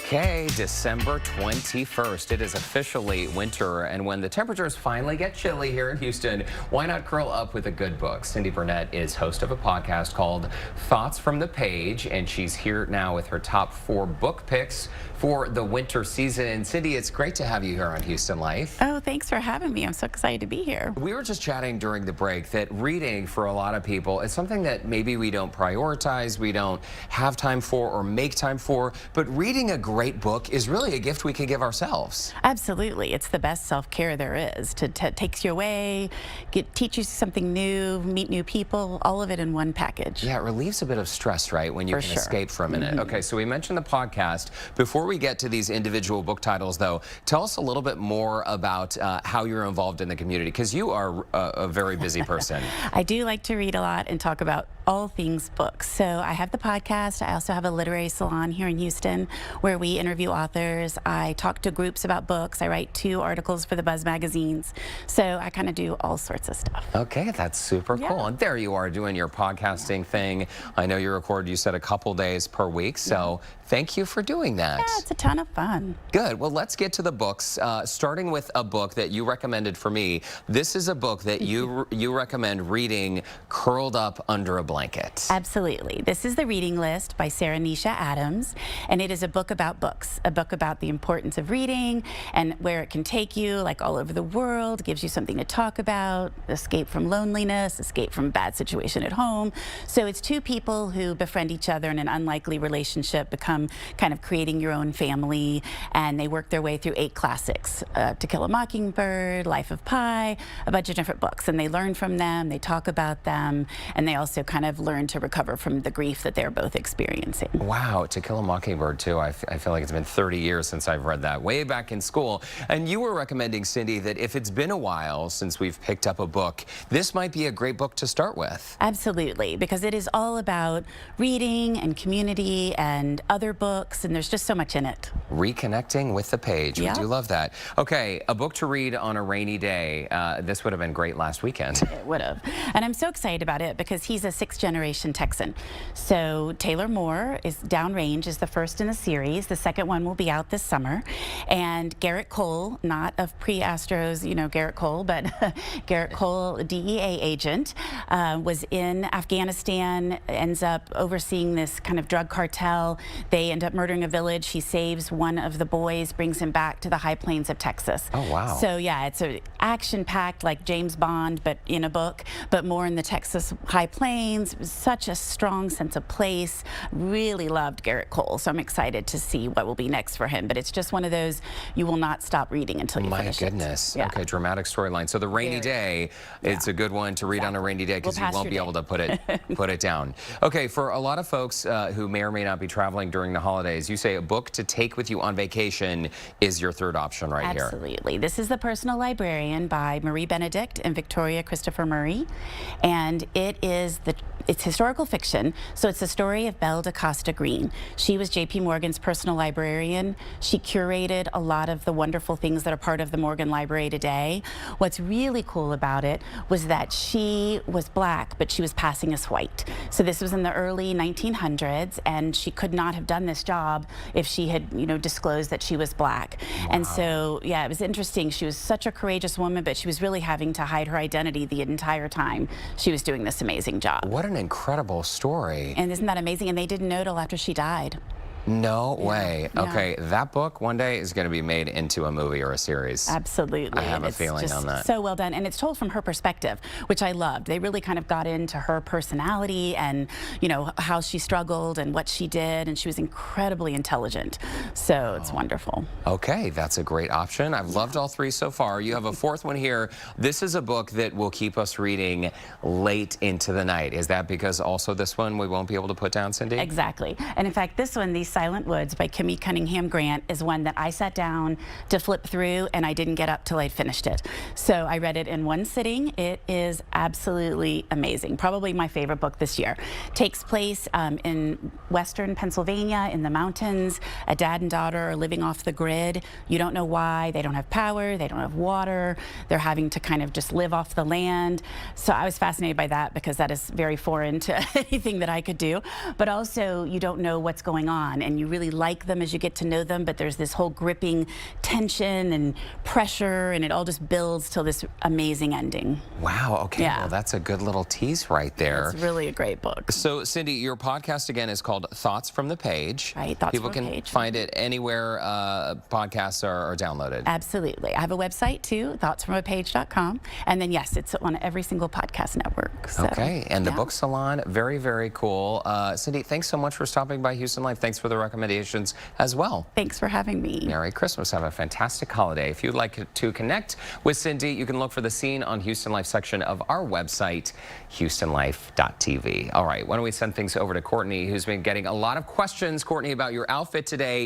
Okay, December 21st. It is officially winter, and when the temperatures finally get chilly here in Houston, why not curl up with a good book? Cindy Burnett is host of a podcast called Thoughts from the Page, and she's here now with her top 4 book picks for the winter season. Cindy, it's great to have you here on Houston Life. Oh, thanks for having me. I'm so excited to be here. We were just chatting during the break that reading for a lot of people is something that maybe we don't prioritize, we don't have time for or make time for, but reading a great book is really a gift we can give ourselves. Absolutely. It's the best self-care there is. Takes you away, teach you something new, meet new people, all of it in one package. Yeah, it relieves a bit of stress, right, when you can escape for a minute. Okay, so we mentioned the podcast. Before we get to these individual book titles, though, tell us a little bit more about how you're involved in the community, because you are a very busy person. I do like to read a lot and talk about all things books. So I have the podcast. I also have a literary salon here in Houston where we interview authors. I talk to groups about books. I write 2 articles for the Buzz magazines. So I kind of do all sorts of stuff. Okay, that's super cool. And there you are doing your podcasting thing. I know you record, you said, a couple days per week. So thank you for doing that. Yeah, it's a ton of fun. Good. Well, let's get to the books, starting with a book that you recommended for me. This is a book that you recommend reading curled up under a blanket. Absolutely. This is The Reading List by Nisha Adams, and it is a book about books, a book about the importance of reading and where it can take you, like all over the world, gives you something to talk about, escape from loneliness, escape from a bad situation at home. So it's 2 people who befriend each other in an unlikely relationship, become kind of creating your own family, and they work their way through 8 classics, To Kill a Mockingbird, Life of Pi, a bunch of different books, and they learn from them, they talk about them, and they also kind of learn to recover from the grief that they're both experiencing. Wow, To Kill a Mockingbird, too. I feel like it's been 30 years since I've read that, way back in school. And you were recommending, Cindy, that if it's been a while since we've picked up a book, this might be a great book to start with. Absolutely, because it is all about reading and community and other books, and there's just so much in it. Reconnecting with the page. We do love that. Okay, a book to read on a rainy day. This would have been great last weekend. It would have. And I'm so excited about it because he's a 6th-generation Texan. So Taylor Moore is Downrange is the first in the series. The second one will be out this summer. And Garrett Cole, not of pre-Astros, you know, Garrett Cole, but Garrett Cole, DEA agent, was in Afghanistan, ends up overseeing this kind of drug cartel. They end up murdering a village. He saves one of the boys, brings him back to the high plains of Texas. Oh, wow. So yeah, it's an action-packed like James Bond, but in a book, but more in the Texas high plains. Such a strong sense of place. Really loved Garrett Cole, so I'm excited to see what will be next for him. But it's just one of those you will not stop reading until you finish it. My goodness. Yeah. Okay, dramatic storyline. So the rainy day, it's a good one to read on a rainy day because you won't be able to put it down. Okay, for a lot of folks who may or may not be traveling during the holidays, you say a book to take with you on vacation is your third option here. Absolutely. This is The Personal Librarian by Marie Benedict and Victoria Christopher Murray, and it's historical fiction, so it's the story of Belle DaCosta Green. She was J.P. Morgan's personal librarian. She curated a lot of the wonderful things that are part of the Morgan Library today. What's really cool about it was that she was black, but she was passing as white. So this was in the early 1900s, and she could not have done this job if she had, disclosed that she was black. Wow. And so, yeah, it was interesting. She was such a courageous woman, but she was really having to hide her identity the entire time she was doing this amazing job. What an incredible story. And isn't that amazing? And they didn't know till after she died. No way. Yeah. Okay, that book one day is going to be made into a movie or a series. Absolutely. I have a feeling on that. So well done, and it's told from her perspective, which I loved. They really kind of got into her personality and, how she struggled and what she did, and she was incredibly intelligent. So it's wonderful. Okay, that's a great option. I've loved all 3 so far. You have a 4th one here. This is a book that will keep us reading late into the night. Is that because also this one we won't be able to put down, Cindy? Exactly. And in fact, this one, these Silent Woods by Kimmy Cunningham Grant, is one that I sat down to flip through and I didn't get up till I finished it. So I read it in one sitting. It is absolutely amazing. Probably my favorite book this year. Takes place in western Pennsylvania in the mountains. A dad and daughter are living off the grid. You don't know why. They don't have power. They don't have water. They're having to kind of just live off the land. So I was fascinated by that because that is very foreign to anything that I could do. But also you don't know what's going on. and you really like them as you get to know them, but there's this whole gripping tension and pressure, and it all just builds till this amazing ending. Wow, okay, Yeah. well, that's a good little tease right there. It's really a great book. So, Cindy, your podcast again is called Thoughts from the Page. Right, Thoughts People from the can Page. find it anywhere podcasts are downloaded. Absolutely. I have a website too, thoughtsfromapage.com. And then, yes, it's on every single podcast network. So, Okay, and the yeah. book salon, very, very cool. Cindy, thanks so much for stopping by Houston Life. Thanks for the recommendations as well. Thanks for having me. Merry Christmas. Have a fantastic holiday. If you'd like to connect with Cindy, you can look for the Scene on Houston Life section of our website, houstonlife.tv. All right, why don't we send things over to Courtney, who's been getting a lot of questions, Courtney, about your outfit today.